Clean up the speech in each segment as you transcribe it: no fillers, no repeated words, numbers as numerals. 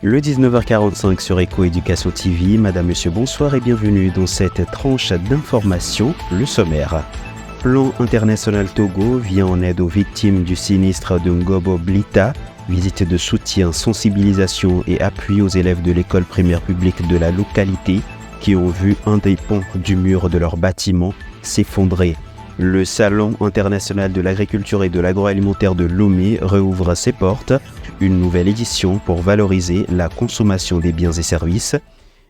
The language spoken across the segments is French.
Le 19h45 sur Eco Éducation TV. Madame, Monsieur, bonsoir et bienvenue dans cette tranche d'information, le sommaire. Plan international Togo vient en aide aux victimes du sinistre de Ngobo Blita. Visite de soutien, sensibilisation et appui aux élèves de l'école primaire publique de la localité qui ont vu un des ponts du mur de leur bâtiment s'effondrer. Le Salon international de l'agriculture et de l'agroalimentaire de Lomé rouvre ses portes. Une nouvelle édition pour valoriser la consommation des biens et services.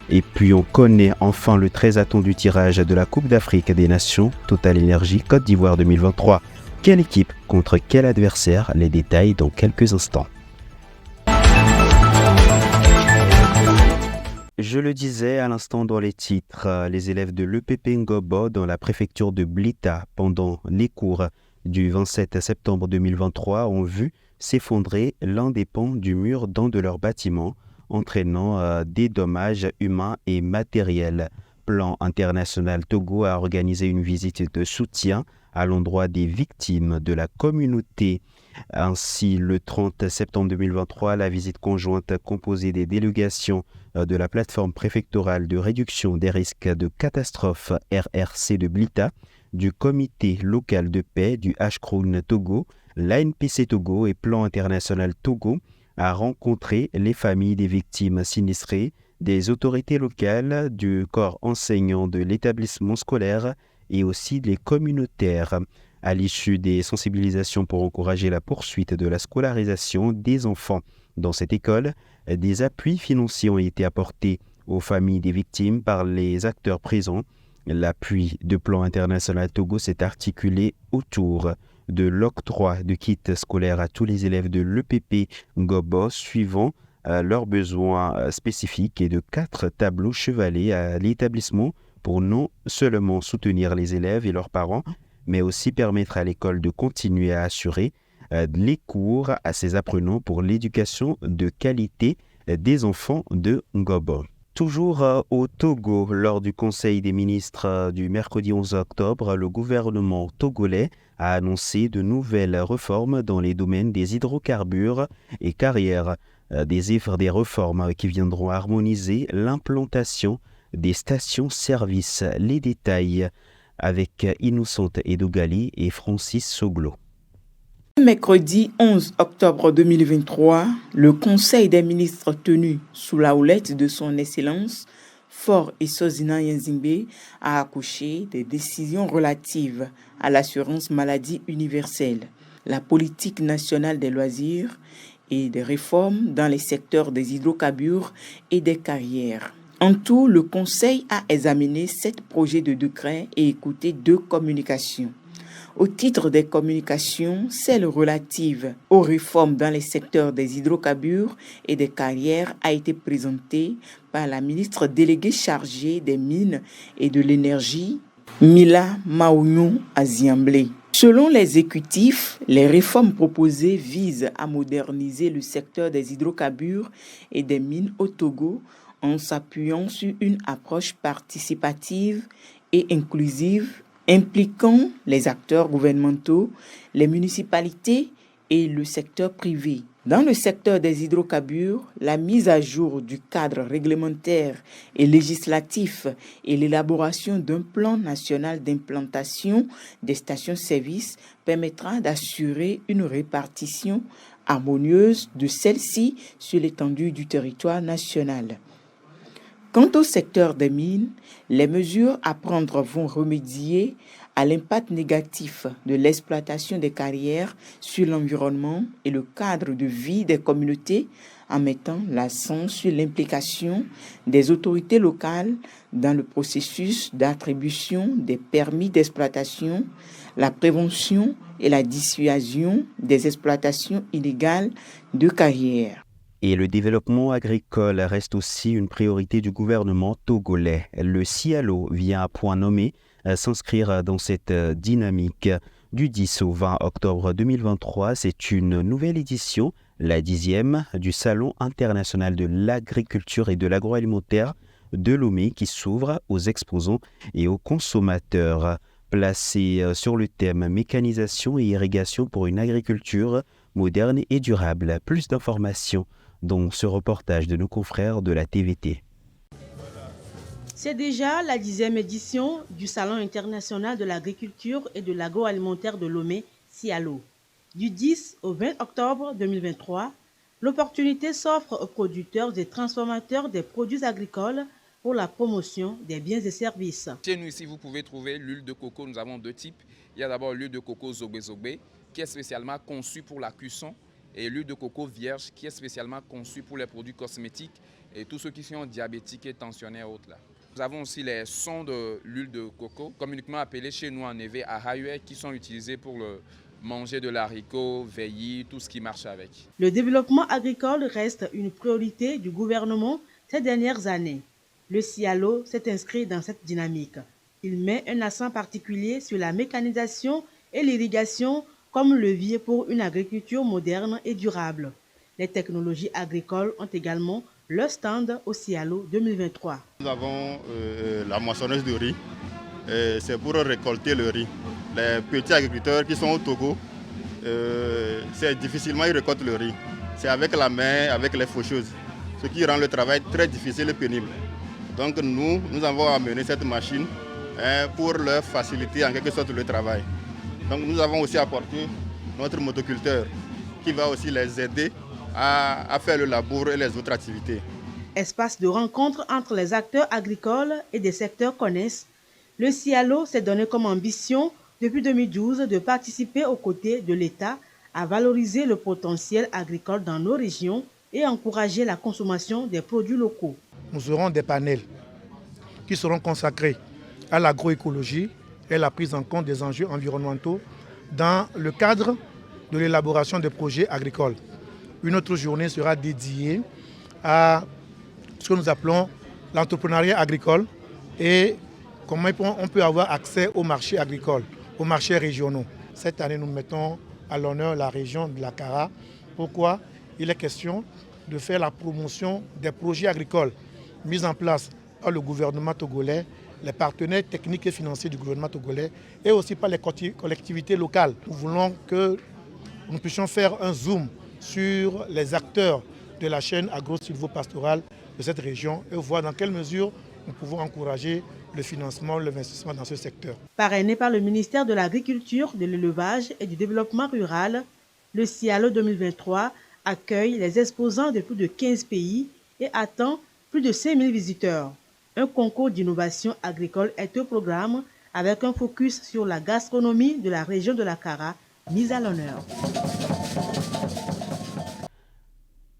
Et puis on connaît enfin le très attendu tirage de la Coupe d'Afrique des Nations Total Énergie Côte d'Ivoire 2023. Quelle équipe contre quel adversaire? Les détails dans quelques instants. Je le disais à l'instant dans les titres, les élèves de l'EPP Ngobo dans la préfecture de Blita pendant les cours du 27 septembre 2023 ont vu s'effondrer l'un des pans du mur d'un de leurs bâtiments, entraînant des dommages humains et matériels. Plan international Togo a organisé une visite de soutien à l'endroit des victimes de la communauté. Ainsi, le 30 septembre 2023, la visite conjointe composée des délégations de la plateforme préfectorale de réduction des risques de catastrophe RRC de Blita, du comité local de paix du H-Kroun Togo, l'ANPC Togo et Plan international Togo a rencontré les familles des victimes sinistrées, des autorités locales, du corps enseignant de l'établissement scolaire et aussi des communautaires. À l'issue des sensibilisations pour encourager la poursuite de la scolarisation des enfants dans cette école, des appuis financiers ont été apportés aux familles des victimes par les acteurs présents. L'appui de Plan international Togo s'est articulé autour de l'octroi de kits scolaires à tous les élèves de l'EPP Ngobo suivant leurs besoins spécifiques et de 4 tableaux chevalets à l'établissement pour non seulement soutenir les élèves et leurs parents, mais aussi permettre à l'école de continuer à assurer les cours à ses apprenants pour l'éducation de qualité des enfants de Ngobo. Toujours au Togo, lors du Conseil des ministres du mercredi 11 octobre, le gouvernement togolais a annoncé de nouvelles réformes dans les domaines des hydrocarbures et carrières. Des réformes qui viendront harmoniser l'implantation des stations-service. Les détails avec Innocente Edougali et Francis Soglo. Mercredi 11 octobre 2023, le Conseil des ministres tenu sous la houlette de son Excellence Faure Esozina Yenzingbe a accouché des décisions relatives à l'assurance maladie universelle, la politique nationale des loisirs et des réformes dans les secteurs des hydrocarbures et des carrières. En tout, le Conseil a examiné 7 projets de décret et écouté 2 communications. Au titre des communications, celle relative aux réformes dans les secteurs des hydrocarbures et des carrières a été présentée par la ministre déléguée chargée des mines et de l'énergie, Mila Maounou Aziamblé. Selon l'exécutif, les réformes proposées visent à moderniser le secteur des hydrocarbures et des mines au Togo en s'appuyant sur une approche participative et inclusive impliquant les acteurs gouvernementaux, les municipalités et le secteur privé. Dans le secteur des hydrocarbures, la mise à jour du cadre réglementaire et législatif et l'élaboration d'un plan national d'implantation des stations-service permettra d'assurer une répartition harmonieuse de celles-ci sur l'étendue du territoire national. Quant au secteur des mines, les mesures à prendre vont remédier à l'impact négatif de l'exploitation des carrières sur l'environnement et le cadre de vie des communautés en mettant l'accent sur l'implication des autorités locales dans le processus d'attribution des permis d'exploitation, la prévention et la dissuasion des exploitations illégales de carrières. Et le développement agricole reste aussi une priorité du gouvernement togolais. Le CIALO vient à point nommé s'inscrire dans cette dynamique. Du 10 au 20 octobre 2023, c'est une nouvelle édition, la 10e, du Salon international de l'agriculture et de l'agroalimentaire de Lomé qui s'ouvre aux exposants et aux consommateurs. Placé sur le thème mécanisation et irrigation pour une agriculture moderne et durable. Plus d'informations dans ce reportage de nos confrères de la TVT. C'est déjà la 10e édition du Salon international de l'agriculture et de l'agroalimentaire de Lomé, Cialo. Du 10 au 20 octobre 2023, l'opportunité s'offre aux producteurs et transformateurs des produits agricoles pour la promotion des biens et services. Chez nous ici, vous pouvez trouver l'huile de coco. Nous avons deux types. Il y a d'abord l'huile de coco Zogbe Zogbe qui est spécialement conçue pour la cuisson et l'huile de coco vierge qui est spécialement conçue pour les produits cosmétiques et tous ceux qui sont diabétiques et tensionnaires autres là. Nous avons aussi les sons de l'huile de coco, communément appelés chez nous en Évé à Hayue, qui sont utilisés pour manger de l'haricot, veillis, tout ce qui marche avec. Le développement agricole reste une priorité du gouvernement ces dernières années. Le Cialo s'est inscrit dans cette dynamique. Il met un accent particulier sur la mécanisation et l'irrigation comme levier pour une agriculture moderne et durable. Les technologies agricoles ont également leur stand au Cialo 2023. Nous avons la moissonneuse de riz. C'est pour récolter le riz. Les petits agriculteurs qui sont au Togo, c'est difficilement ils récoltent le riz. C'est avec la main, avec les faucheuses, ce qui rend le travail très difficile et pénible. Donc nous avons amené cette machine pour leur faciliter en quelque sorte le travail. Donc nous avons aussi apporté notre motoculteur qui va aussi les aider à faire le labour et les autres activités. Espace de rencontre entre les acteurs agricoles et des secteurs connexes, le Cialo s'est donné comme ambition depuis 2012 de participer aux côtés de l'État à valoriser le potentiel agricole dans nos régions et encourager la consommation des produits locaux. Nous aurons des panels qui seront consacrés à l'agroécologie et la prise en compte des enjeux environnementaux dans le cadre de l'élaboration des projets agricoles. Une autre journée sera dédiée à ce que nous appelons l'entrepreneuriat agricole et comment on peut avoir accès aux marchés agricoles, aux marchés régionaux. Cette année, nous mettons à l'honneur la région de la Kara. Pourquoi? Il est question de faire la promotion des projets agricoles mis en place par le gouvernement togolais, les partenaires techniques et financiers du gouvernement togolais et aussi par les collectivités locales. Nous voulons que nous puissions faire un zoom sur les acteurs de la chaîne agro-silvopastorale de cette région et voir dans quelle mesure nous pouvons encourager le financement, l'investissement dans ce secteur. Parrainé par le ministère de l'Agriculture, de l'Élevage et du Développement rural, le Cialo 2023 accueille les exposants de plus de 15 pays et attend plus de 5000 visiteurs. Un concours d'innovation agricole est au programme avec un focus sur la gastronomie de la région de la Kara, mise à l'honneur.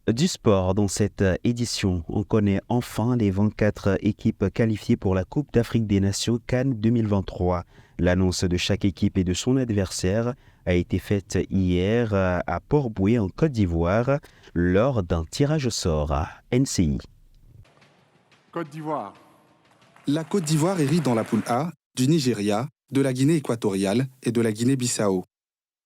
Du sport, dans cette édition, on connaît enfin les 24 équipes qualifiées pour la Coupe d'Afrique des Nations CAN 2023. L'annonce de chaque équipe et de son adversaire a été faite hier à Port-Bouët en Côte d'Ivoire lors d'un tirage au sort à NCI. Côte d'Ivoire. La Côte d'Ivoire hérite dans la poule A du Nigeria, de la Guinée équatoriale et de la Guinée-Bissau.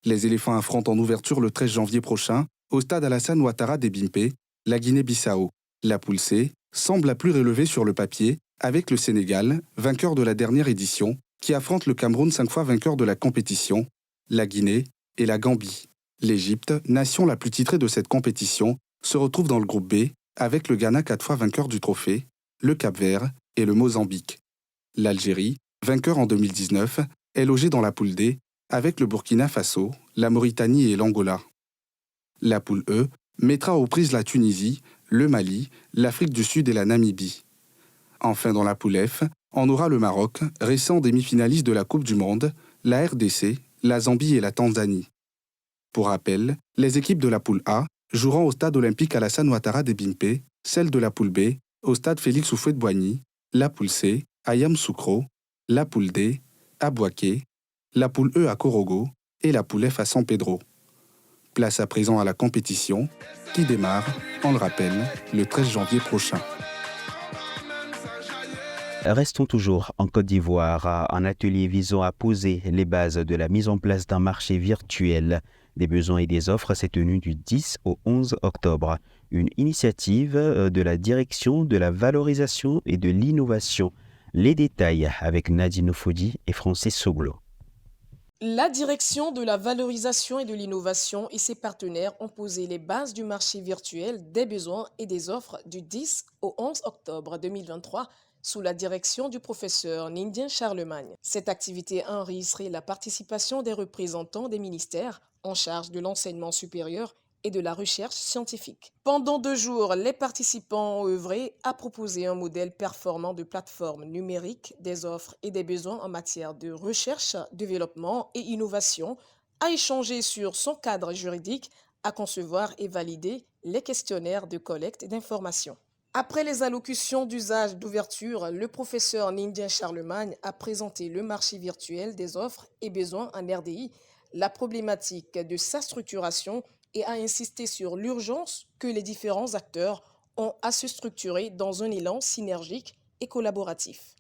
Les éléphants affrontent en ouverture le 13 janvier prochain au stade Alassane Ouattara d'Ebimpe, la Guinée-Bissau. La poule C semble la plus relevée sur le papier, avec le Sénégal, vainqueur de la dernière édition, qui affronte le Cameroun 5 fois vainqueur de la compétition, la Guinée et la Gambie. L'Égypte, nation la plus titrée de cette compétition, se retrouve dans le groupe B, avec le Ghana 4 fois vainqueur du trophée, le Cap-Vert et le Mozambique. L'Algérie, vainqueur en 2019, est logée dans la poule D, avec le Burkina Faso, la Mauritanie et l'Angola. La poule E mettra aux prises la Tunisie, le Mali, l'Afrique du Sud et la Namibie. Enfin, dans la poule F, on aura le Maroc, récent demi-finaliste de la Coupe du Monde, la RDC, la Zambie et la Tanzanie. Pour rappel, les équipes de la poule A joueront au stade olympique Alassane Ouattara d'Ebimpe, celles de la poule B au stade Félix Houphouët-Boigny, la poule C à Yamoussoukro, la poule D à Bouaké, la poule E à Korogo et la poule F à San Pedro. Place à présent à la compétition, qui démarre, on le rappelle, le 13 janvier prochain. Restons toujours en Côte d'Ivoire. Un atelier visant à poser les bases de la mise en place d'un marché virtuel des besoins et des offres s'est tenu du 10 au 11 octobre. Une initiative de la Direction de la valorisation et de l'innovation. Les détails avec Nadine Ofodi et Francis Soglo. La direction de la valorisation et de l'innovation et ses partenaires ont posé les bases du marché virtuel des besoins et des offres du 10 au 11 octobre 2023 sous la direction du professeur Nindyen Charlemagne. Cette activité a enregistré la participation des représentants des ministères en charge de l'enseignement supérieur et de la recherche scientifique. Pendant 2 jours, les participants ont œuvré à proposer un modèle performant de plateforme numérique des offres et des besoins en matière de recherche, développement et innovation, à échanger sur son cadre juridique, à concevoir et valider les questionnaires de collecte d'informations. Après les allocutions d'usage d'ouverture, le professeur Nindyen Charlemagne a présenté le marché virtuel des offres et besoins en RDI, la problématique de sa structuration et a insisté sur l'urgence que les différents acteurs ont à se structurer dans un élan synergique et collaboratif.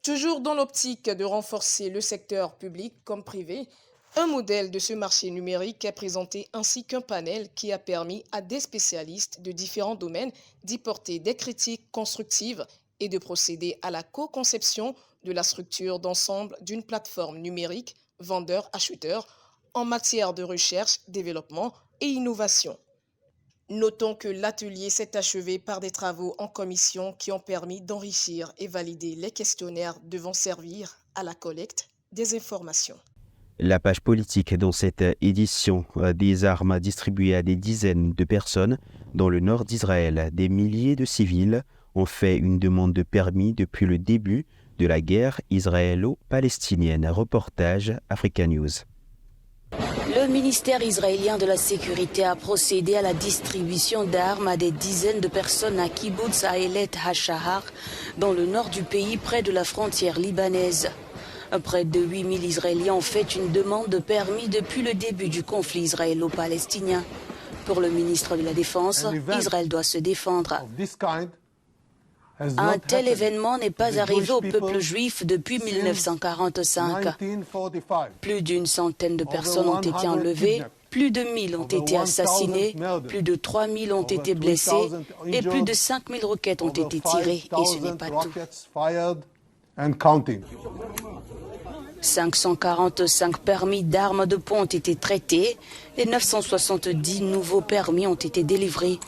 Toujours dans l'optique de renforcer le secteur public comme privé, un modèle de ce marché numérique est présenté ainsi qu'un panel qui a permis à des spécialistes de différents domaines d'y porter des critiques constructives et de procéder à la co-conception de la structure d'ensemble d'une plateforme numérique vendeur-acheteur en matière de recherche, développement et innovation. Notons que l'atelier s'est achevé par des travaux en commission qui ont permis d'enrichir et valider les questionnaires devant servir à la collecte des informations. La page politique dans cette édition, des armes distribuées à des dizaines de personnes dans le nord d'Israël. Des milliers de civils ont fait une demande de permis depuis le début de la guerre israélo-palestinienne. Reportage Africa News. Le ministère israélien de la Sécurité a procédé à la distribution d'armes à des dizaines de personnes à Kibbutz Aelet HaShahar, dans le nord du pays, près de la frontière libanaise. Près de 8000 Israéliens ont fait une demande de permis depuis le début du conflit israélo-palestinien. Pour le ministre de la Défense, Israël doit se défendre. Un tel événement n'est pas arrivé au peuple juif depuis 1945. Plus d'une centaine de personnes ont été enlevées, plus de 1000 ont été assassinées, plus de 3000 ont été blessés et plus de 5000 roquettes ont été tirées. Et ce n'est pas tout. 545 permis d'armes de poing ont été traités et 970 nouveaux permis ont été délivrés.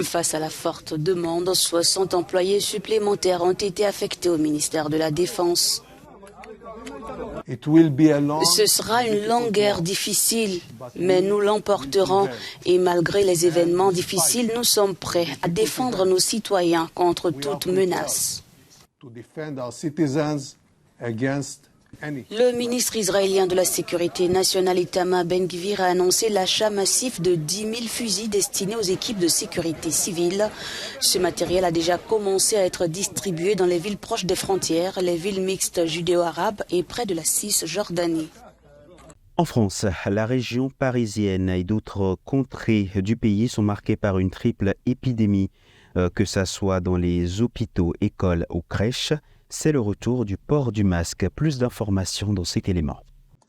Face à la forte demande, 60 employés supplémentaires ont été affectés au ministère de la Défense. Ce sera une longue guerre difficile, mais nous l'emporterons et malgré les événements difficiles, nous sommes prêts à défendre nos citoyens contre toute menace. Le ministre israélien de la Sécurité nationale Itamar Ben-Gvir a annoncé l'achat massif de 10 000 fusils destinés aux équipes de sécurité civile. Ce matériel a déjà commencé à être distribué dans les villes proches des frontières, les villes mixtes judéo-arabes et près de la Cisjordanie. En France, la région parisienne et d'autres contrées du pays sont marquées par une triple épidémie, que ce soit dans les hôpitaux, écoles ou crèches. C'est le retour du port du masque. Plus d'informations dans cet élément.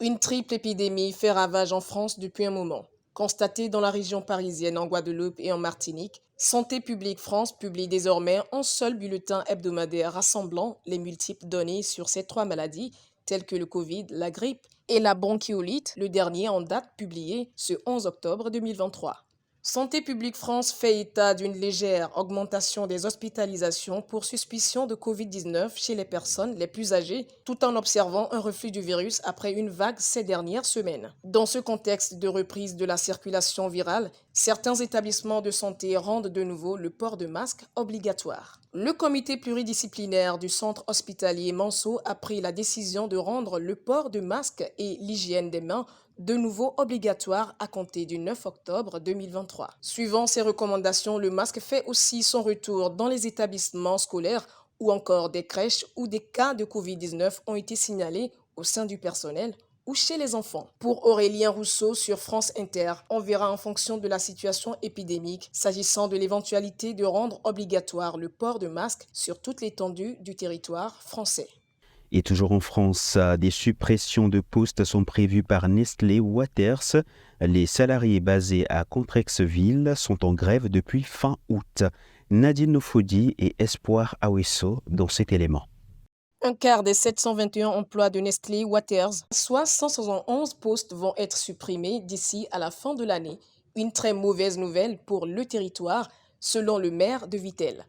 Une triple épidémie fait ravage en France depuis un moment. Constatée dans la région parisienne, en Guadeloupe et en Martinique, Santé publique France publie désormais un seul bulletin hebdomadaire rassemblant les multiples données sur ces 3 maladies, telles que le Covid, la grippe et la bronchiolite, le dernier en date publié ce 11 octobre 2023. Santé publique France fait état d'une légère augmentation des hospitalisations pour suspicion de Covid-19 chez les personnes les plus âgées, tout en observant un reflux du virus après une vague ces dernières semaines. Dans ce contexte de reprise de la circulation virale, certains établissements de santé rendent de nouveau le port de masque obligatoire. Le comité pluridisciplinaire du centre hospitalier Manceau a pris la décision de rendre le port de masque et l'hygiène des mains de nouveau obligatoire à compter du 9 octobre 2023. Suivant ces recommandations, le masque fait aussi son retour dans les établissements scolaires ou encore des crèches où des cas de Covid-19 ont été signalés au sein du personnel ou chez les enfants. Pour Aurélien Rousseau sur France Inter, on verra en fonction de la situation épidémique s'agissant de l'éventualité de rendre obligatoire le port de masque sur toute l'étendue du territoire français. Et toujours en France, des suppressions de postes sont prévues par Nestlé Waters. Les salariés basés à Contrexeville sont en grève depuis fin août. Nadine Nofodi et Espoir Awesso dans cet élément. Un quart des 721 emplois de Nestlé Waters, soit 171 postes, vont être supprimés d'ici à la fin de l'année. Une très mauvaise nouvelle pour le territoire, selon le maire de Vittel.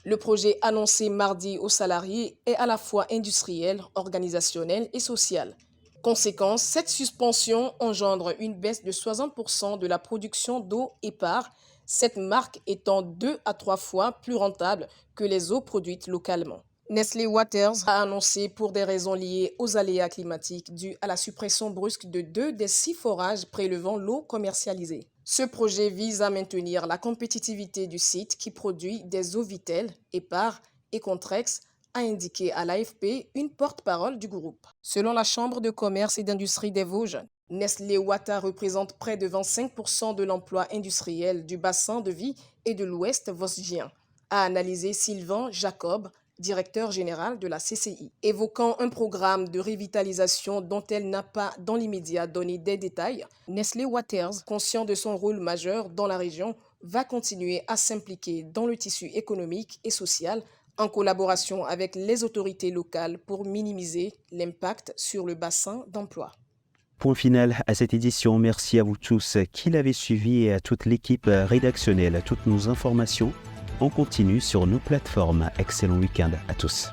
Le projet annoncé mardi aux salariés est à la fois industriel, organisationnel et social. Conséquence, cette suspension engendre une baisse de 60% de la production d'eau et par, cette marque étant 2 à 3 fois plus rentable que les eaux produites localement. Nestlé Waters a annoncé, pour des raisons liées aux aléas climatiques dues à la suppression brusque de 2 des 6 forages prélevant l'eau commercialisée. Ce projet vise à maintenir la compétitivité du site qui produit des eaux Vittel, Épar et Contrex, a indiqué à l'AFP une porte-parole du groupe. Selon la Chambre de commerce et d'industrie des Vosges, Nestlé Waters représente près de 25% de l'emploi industriel du bassin de vie et de l'Ouest vosgien, a analysé Sylvain Jacob, directeur général de la CCI. Évoquant un programme de revitalisation dont elle n'a pas dans l'immédiat donné des détails, Nestlé Waters, conscient de son rôle majeur dans la région, va continuer à s'impliquer dans le tissu économique et social en collaboration avec les autorités locales pour minimiser l'impact sur le bassin d'emploi. Point final à cette édition. Merci à vous tous qui l'avez suivi et à toute l'équipe rédactionnelle. Toutes nos informations, on continue sur nos plateformes. Excellent week-end à tous.